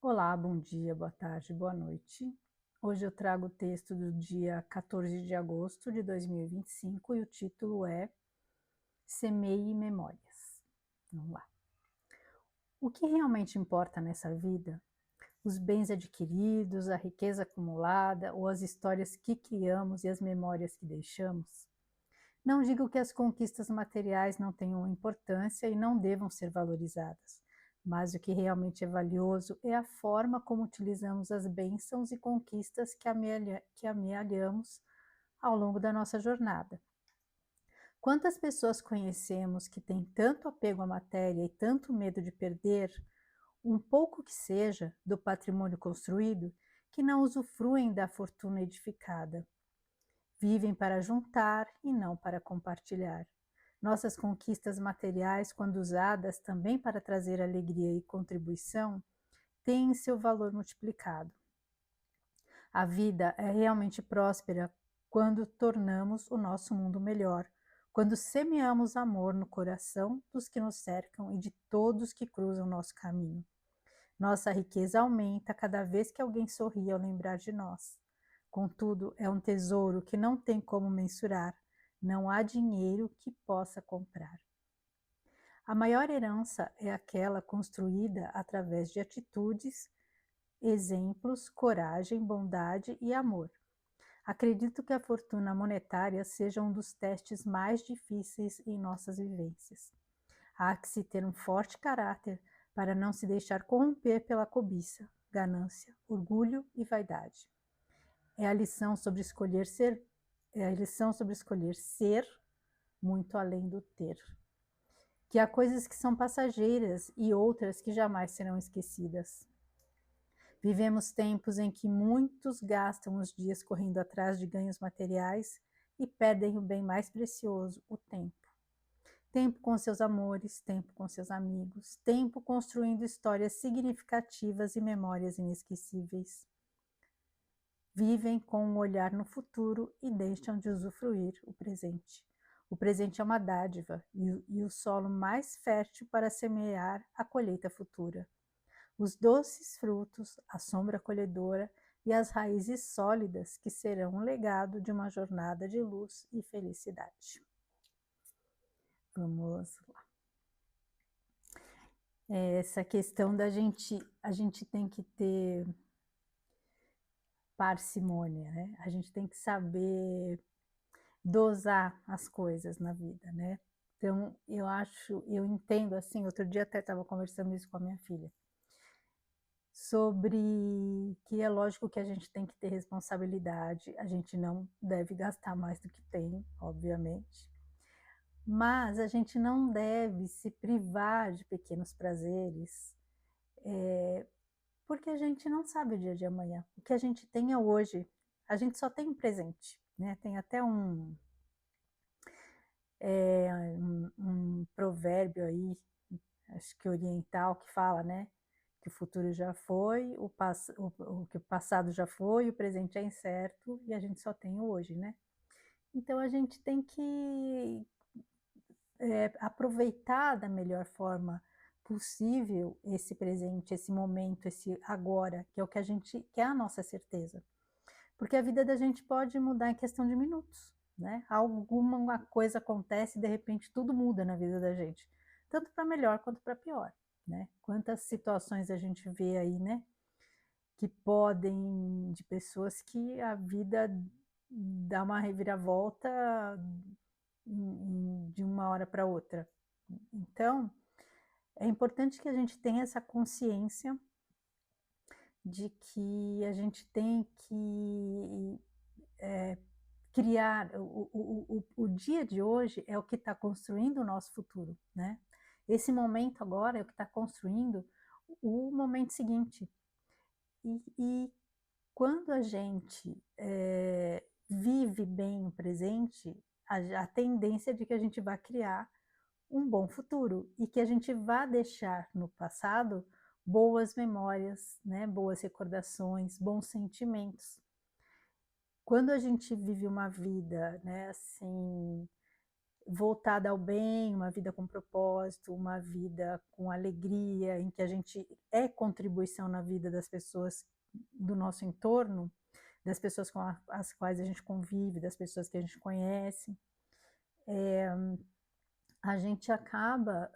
Olá, bom dia, boa tarde, boa noite. Hoje eu trago o texto do dia 14 de agosto de 2025 e o título é Semeie Memórias. Vamos lá. O que realmente importa nessa vida? Os bens adquiridos, a riqueza acumulada ou as histórias que criamos e as memórias que deixamos? Não digo que as conquistas materiais não tenham importância e não devam ser valorizadas, mas o que realmente é valioso é a forma como utilizamos as bênçãos e conquistas que amealhamos ao longo da nossa jornada. Quantas pessoas conhecemos que têm tanto apego à matéria e tanto medo de perder, um pouco que seja, do patrimônio construído, que não usufruem da fortuna edificada? Vivem para juntar e não para compartilhar. Nossas conquistas materiais, quando usadas também para trazer alegria e contribuição, têm seu valor multiplicado. A vida é realmente próspera quando tornamos o nosso mundo melhor, quando semeamos amor no coração dos que nos cercam e de todos que cruzam nosso caminho. Nossa riqueza aumenta cada vez que alguém sorri ao lembrar de nós. Contudo, é um tesouro que não tem como mensurar. Não há dinheiro que possa comprar. A maior herança é aquela construída através de atitudes, exemplos, coragem, bondade e amor. Acredito que a fortuna monetária seja um dos testes mais difíceis em nossas vivências. Há que se ter um forte caráter para não se deixar corromper pela cobiça, ganância, orgulho e vaidade. É a lição sobre escolher ser, é a lição sobre escolher ser muito além do ter. Que há coisas que são passageiras e outras que jamais serão esquecidas. Vivemos tempos em que muitos gastam os dias correndo atrás de ganhos materiais e perdem o bem mais precioso, o tempo. Tempo com seus amores, tempo com seus amigos, tempo construindo histórias significativas e memórias inesquecíveis. Vivem com um olhar no futuro e deixam de usufruir o presente. O presente é uma dádiva e o solo mais fértil para semear a colheita futura. Os doces frutos, a sombra acolhedora e as raízes sólidas que serão um legado de uma jornada de luz e felicidade. Vamos lá. Essa questão a gente tem que ter parcimônia, né? A gente tem que saber dosar as coisas na vida, né? Então, eu entendo assim, outro dia até estava conversando isso com a minha filha, sobre que é lógico que a gente tem que ter responsabilidade, a gente não deve gastar mais do que tem, obviamente, mas a gente não deve se privar de pequenos prazeres, porque a gente não sabe o dia de amanhã. O que a gente tem é hoje, a gente só tem um presente, né? Tem até um provérbio aí, acho que oriental, que fala, né? Que o futuro já foi, que o passado já foi, o presente é incerto e a gente só tem o hoje, né? Então a gente tem que aproveitar da melhor forma possível esse presente, esse momento, esse agora, que é o que a gente, que é a nossa certeza. Porque a vida da gente pode mudar em questão de minutos, né? Alguma coisa acontece e de repente tudo muda na vida da gente, tanto para melhor quanto para pior, né? Quantas situações a gente vê aí, né? Que podem, de pessoas que a vida dá uma reviravolta de uma hora para outra. Então, é importante que a gente tenha essa consciência de que a gente tem que criar o dia de hoje é o que está construindo o nosso futuro, né? Esse momento agora é o que está construindo o momento seguinte. E quando a gente vive bem o presente, a tendência é de que a gente vai criar um bom futuro e que a gente vá deixar no passado boas memórias, né? Boas recordações, bons sentimentos. Quando a gente vive uma vida, né, assim, voltada ao bem, uma vida com propósito, uma vida com alegria, em que a gente é contribuição na vida das pessoas do nosso entorno, das pessoas com as quais a gente convive, das pessoas que a gente conhece, a gente acaba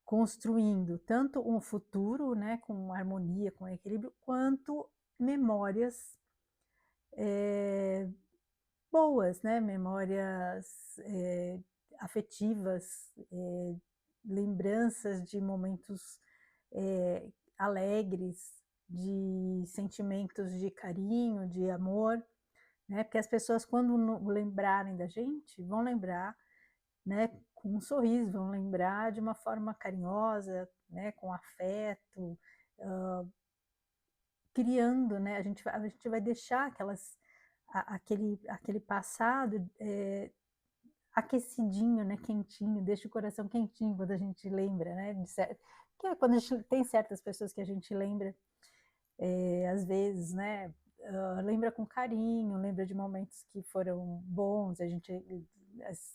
construindo tanto um futuro, né, com harmonia, com equilíbrio, quanto memórias boas, né, memórias afetivas, lembranças de momentos alegres, de sentimentos de carinho, de amor, né, porque as pessoas quando lembrarem da gente, vão lembrar, né, com um sorriso, vão lembrar de uma forma carinhosa, né, com afeto, criando, né, a gente vai deixar aquele passado aquecidinho, né, quentinho, deixa o coração quentinho quando a gente lembra, né, que é quando a gente tem certas pessoas que a gente lembra, às vezes, né, lembra com carinho, lembra de momentos que foram bons, a gente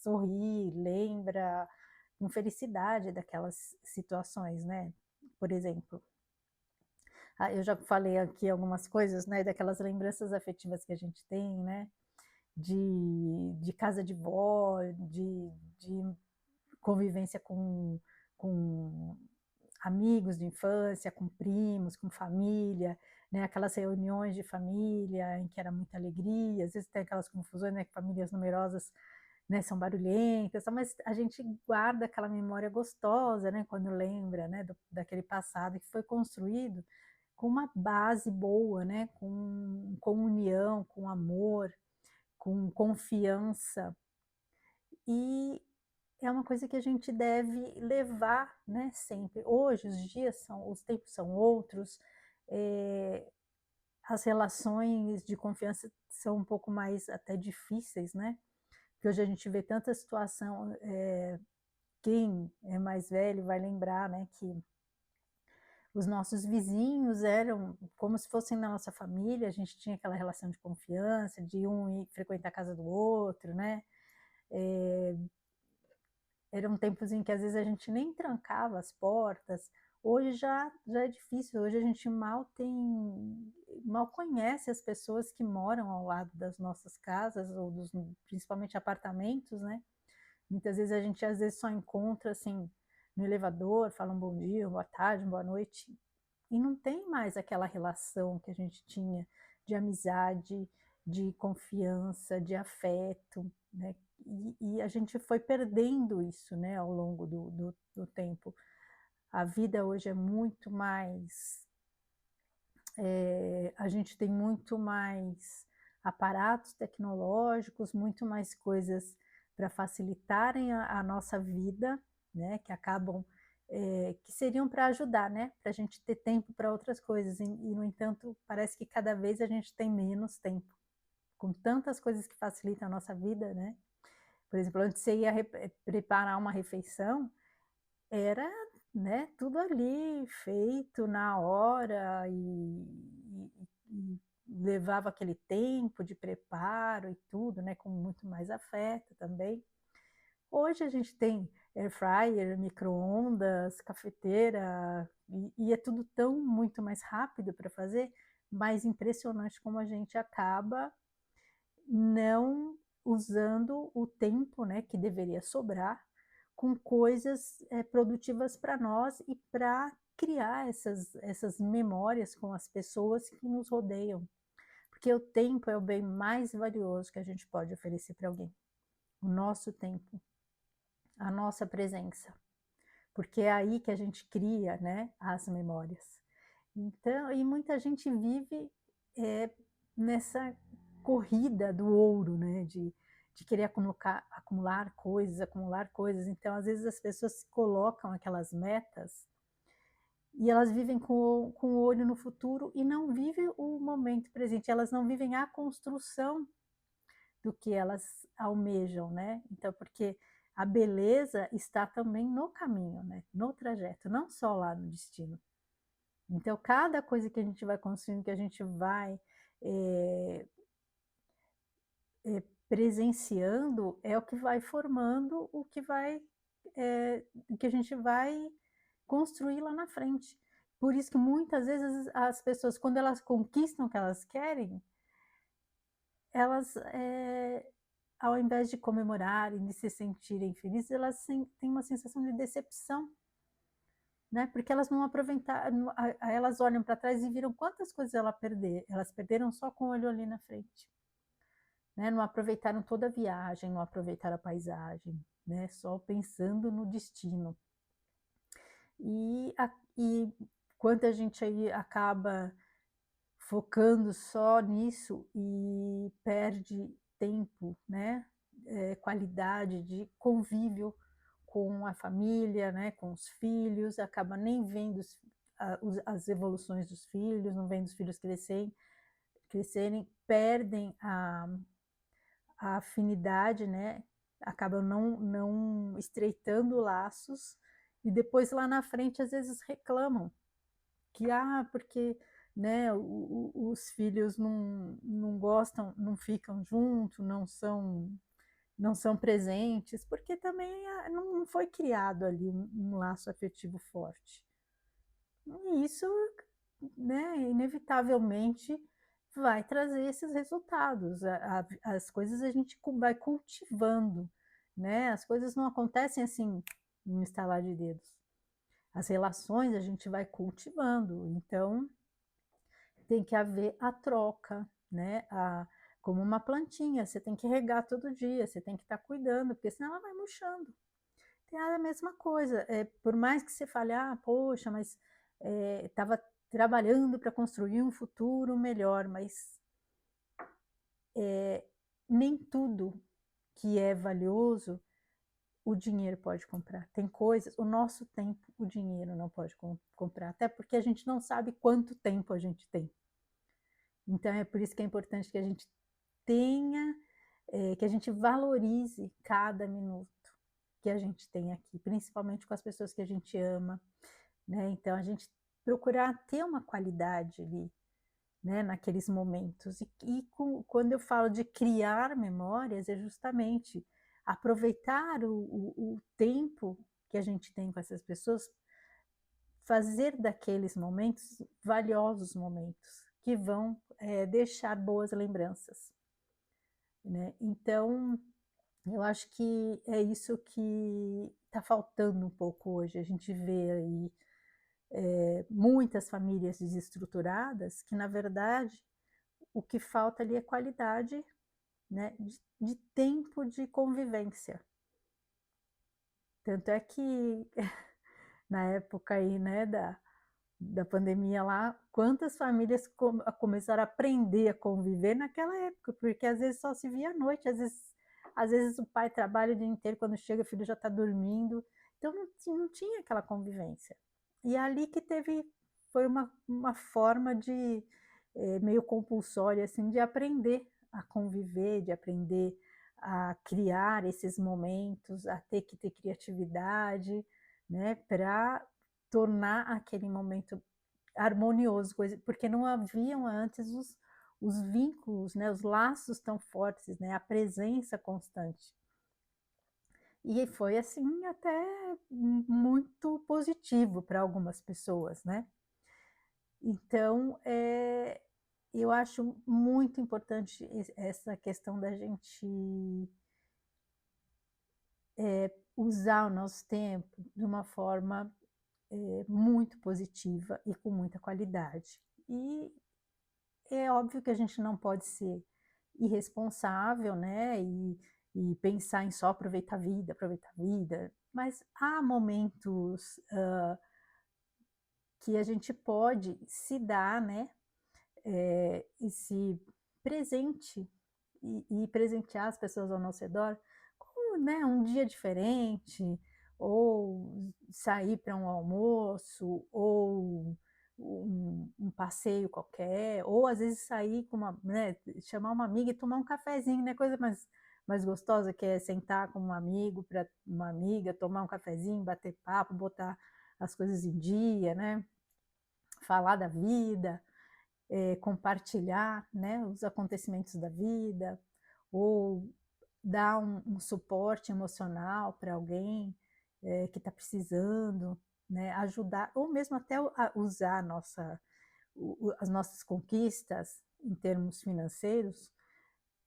sorri, lembra com felicidade daquelas situações, né. Por exemplo, eu já falei aqui algumas coisas, né, daquelas lembranças afetivas que a gente tem, né, de casa de vó, de convivência com amigos de infância, com primos, com família, né, aquelas reuniões de família em que era muita alegria, às vezes tem aquelas confusões, né, que famílias numerosas, né, são barulhentas, mas a gente guarda aquela memória gostosa, né, quando lembra, né, daquele passado que foi construído com uma base boa, né, com união, com amor, com confiança. E é uma coisa que a gente deve levar, né, sempre. Hoje os tempos são outros, eh, as relações de confiança são um pouco mais até difíceis, né, porque hoje a gente vê tanta situação, quem é mais velho vai lembrar, né, que os nossos vizinhos eram como se fossem da nossa família, a gente tinha aquela relação de confiança, de um ir frequentar a casa do outro, né, eh eram tempos em que às vezes a gente nem trancava as portas, hoje já é difícil, hoje a gente mal conhece as pessoas que moram ao lado das nossas casas ou principalmente apartamentos, né. Muitas vezes a gente às vezes só encontra, assim, no elevador, fala um bom dia, uma boa tarde, uma boa noite, e não tem mais aquela relação que a gente tinha de amizade, de confiança, de afeto, né, e a gente foi perdendo isso, né, ao longo do tempo. A vida hoje é muito mais, a gente tem muito mais aparatos tecnológicos, muito mais coisas para facilitarem a nossa vida, né, que acabam, que seriam para ajudar, né, para a gente ter tempo para outras coisas no entanto, parece que cada vez a gente tem menos tempo, com tantas coisas que facilitam a nossa vida, né. Por exemplo, antes você ia preparar uma refeição, era, né, tudo ali feito na hora e levava aquele tempo de preparo e tudo, né, com muito mais afeto também. Hoje a gente tem air fryer, micro-ondas, cafeteira, e é tudo tão muito mais rápido para fazer, mas impressionante como a gente acaba não usando o tempo, né, que deveria sobrar, com coisas, produtivas para nós e para criar essas memórias com as pessoas que nos rodeiam, porque o tempo é o bem mais valioso que a gente pode oferecer para alguém, o nosso tempo, a nossa presença, porque é aí que a gente cria, né, as memórias. Então e muita gente vive, eh, nessa corrida do ouro, né, de querer acumular coisas, então às vezes as pessoas se colocam aquelas metas, e elas vivem com o olho no futuro e não vivem o momento presente, elas não vivem a construção do que elas almejam, né. Então porque a beleza está também no caminho, né, no trajeto, não só lá no destino. Então, cada coisa que a gente vai construindo, que a gente vai, eh presenciando é o que vai formando o que a gente vai construir lá na frente. Por isso que muitas vezes as pessoas, quando elas conquistam o que elas querem, elas, ao invés de comemorarem, de se sentirem felizes, elas têm uma sensação de decepção, né, porque elas não aproveitaram, elas olham para trás e viram quantas coisas elas perderam só com o olho ali na frente, né, não aproveitaram toda a viagem, não aproveitaram a paisagem, né, só pensando no destino. E quanta gente aí acaba focando só nisso e perde tempo, né, qualidade de convívio com a família, né, com os filhos, acaba nem vendo as evoluções dos filhos, não vendo os filhos crescerem, perdem a afinidade, né, acabam não estreitando laços e depois lá na frente às vezes reclamam que, porque, né, os filhos não gostam, não ficam junto, não são presentes, porque também não foi criado ali um laço afetivo forte. E isso, né, inevitavelmente vai trazer esses resultados. As coisas a gente vai cultivando, né? As coisas não acontecem assim, num estalar de dedos. As relações a gente vai cultivando. Então, tem que haver a troca, né? Como uma plantinha, você tem que regar todo dia, você tem que estar cuidando, porque senão ela vai murchando. Tem a mesma coisa, por mais que você fale, poxa, mas estava trabalhando para construir um futuro melhor, mas nem tudo que é valioso o dinheiro pode comprar. Tem coisas, o nosso tempo, o dinheiro não pode comprar, até porque a gente não sabe quanto tempo a gente tem. Então é por isso que é importante que a gente tenha, que a gente valorize cada minuto que a gente tem aqui, principalmente com as pessoas que a gente ama, né? Então a gente procurar ter uma qualidade ali, né, naqueles momentos. Quando eu falo de criar memórias, é justamente aproveitar o tempo que a gente tem com essas pessoas, fazer daqueles momentos valiosos momentos que vão deixar boas lembranças, né? Então, eu acho que é isso que está faltando um pouco hoje. A gente vê aí muitas famílias desestruturadas que, na verdade, o que falta ali é qualidade, né, de tempo de convivência. Tanto é que na época aí, né, da pandemia lá, quantas famílias começaram a aprender a conviver naquela época, porque às vezes só se via à noite, às vezes o pai trabalha o dia inteiro, quando chega o filho já está dormindo, então não tinha aquela convivência. E ali que foi uma forma de, meio compulsória, assim, de aprender a conviver, de aprender a criar esses momentos, a ter que ter criatividade, né, para tornar aquele momento harmonioso, porque não haviam antes os vínculos, né, os laços tão fortes, né, a presença constante. E foi assim até muito positivo para algumas pessoas, né? Então, eu acho muito importante essa questão da gente usar o nosso tempo de uma forma muito positiva e com muita qualidade. E é óbvio que a gente não pode ser irresponsável, né? E pensar em só aproveitar a vida, mas há momentos que a gente pode se dar, né? Esse presente e presentear as pessoas ao nosso redor com, né, um dia diferente, ou sair para um almoço, ou um passeio qualquer, ou às vezes sair com né, chamar uma amiga e tomar um cafezinho, né, coisa mais gostosa que é sentar com um amigo, para uma amiga, tomar um cafezinho, bater papo, botar as coisas em dia, né, falar da vida, compartilhar, né, os acontecimentos da vida, ou dar um suporte emocional para alguém, que está precisando, né, ajudar ou mesmo até usar as nossas conquistas em termos financeiros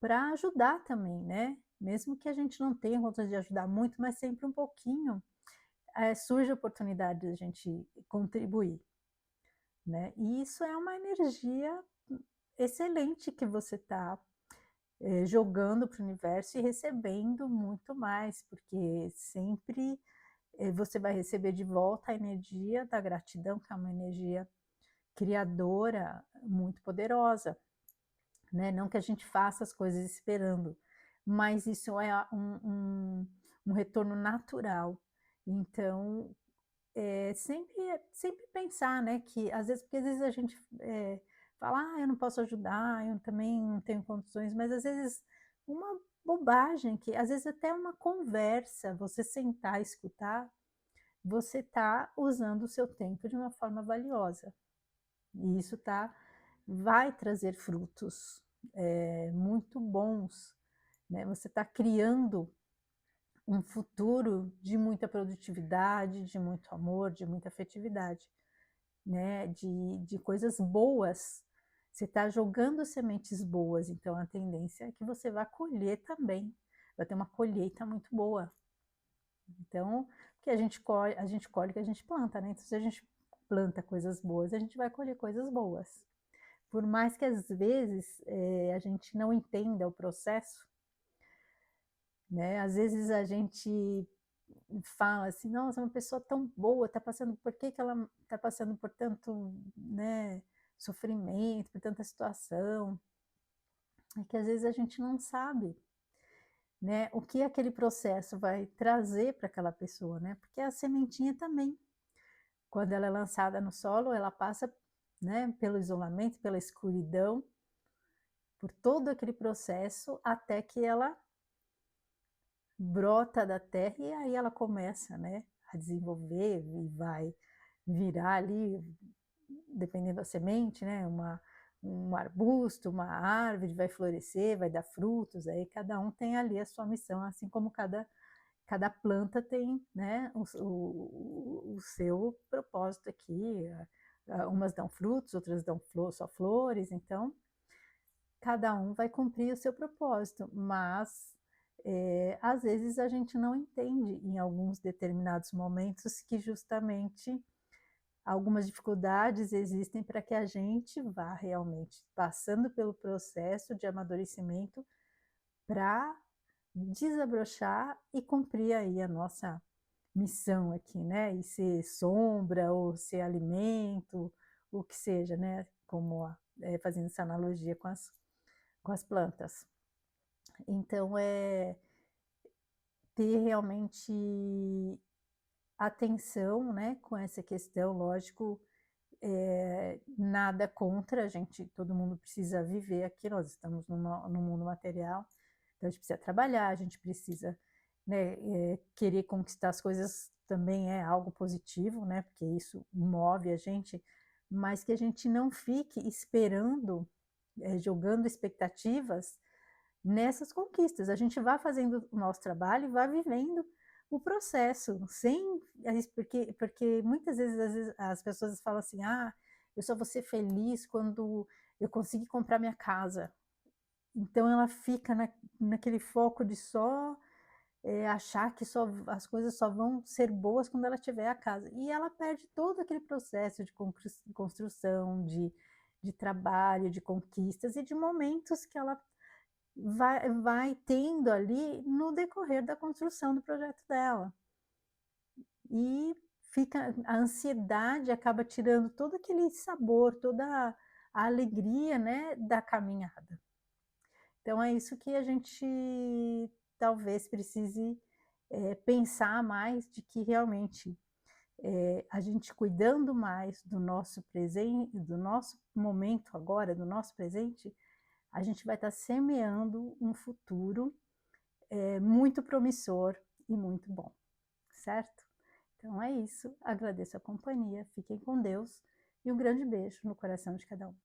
para ajudar também, né, mesmo que a gente não tenha condições de ajudar muito, mas sempre um pouquinho, surge a oportunidade de a gente contribuir, né, e isso é uma energia excelente que você está jogando para o universo e recebendo muito mais, porque sempre você vai receber de volta a energia da gratidão, que é uma energia criadora muito poderosa, né? Não que a gente faça as coisas esperando, mas isso é um retorno natural. Então, sempre pensar, né, que às vezes, porque às vezes a gente fala, eu não posso ajudar, eu também não tenho condições, mas às vezes uma bobagem, que às vezes até uma conversa, você sentar e escutar, você está usando o seu tempo de uma forma valiosa. E isso vai trazer frutos muito bons, né? Você está criando um futuro de muita produtividade, de muito amor, de muita afetividade, né? De coisas boas. Você está jogando sementes boas, então a tendência é que você vai colher também. Vai ter uma colheita muito boa. Então, porque a gente colhe o que a gente planta, né? Então, se a gente planta coisas boas, a gente vai colher coisas boas. Por mais que às vezes a gente não entenda o processo, né? Às vezes a gente fala assim, nossa, uma pessoa tão boa, está passando, por que que ela está passando por tanto, né, sofrimento, por tanta situação? É que às vezes a gente não sabe, né, o que aquele processo vai trazer para aquela pessoa, né? Porque a sementinha também, quando ela é lançada no solo, ela passa, né, pelo isolamento, pela escuridão, por todo aquele processo, até que ela brota da terra e aí ela começa, né, a desenvolver e vai virar ali, dependendo da semente, né, um arbusto, uma árvore, vai florescer, vai dar frutos, aí cada um tem ali a sua missão, assim como cada planta tem, né, o seu propósito aqui. Umas dão frutos, outras dão só flores, então cada um vai cumprir o seu propósito, mas às vezes a gente não entende em alguns determinados momentos que justamente algumas dificuldades existem para que a gente vá realmente passando pelo processo de amadurecimento para desabrochar e cumprir aí a nossa missão aqui, né? E ser sombra ou ser alimento, o que seja, né? Como fazendo essa analogia com as plantas. Então, ter realmente atenção, né, com essa questão, lógico, nada contra, a gente, todo mundo precisa viver aqui, nós estamos no mundo material, então a gente precisa trabalhar, a gente precisa, né, querer conquistar as coisas também é algo positivo, né, porque isso move a gente, mas que a gente não fique esperando, jogando expectativas nessas conquistas. A gente vai fazendo o nosso trabalho e vai vivendo o processo, sem porque muitas vezes, às vezes as pessoas falam assim: "Ah, eu só vou ser feliz quando eu conseguir comprar minha casa". Então ela fica naquele foco de só, achar que só as coisas só vão ser boas quando ela tiver a casa. E ela perde todo aquele processo de construção, de trabalho, de conquistas e de momentos que ela vai tendo ali no decorrer da construção do projeto dela. E fica a ansiedade acaba tirando todo aquele sabor, toda a alegria, né, da caminhada. Então é isso que a gente talvez precise, pensar mais, de que realmente, a gente cuidando mais do nosso presente, do nosso momento agora, do nosso presente, a gente vai estar semeando um futuro muito promissor e muito bom, certo? Então é isso, agradeço a companhia, fiquem com Deus e um grande beijo no coração de cada um.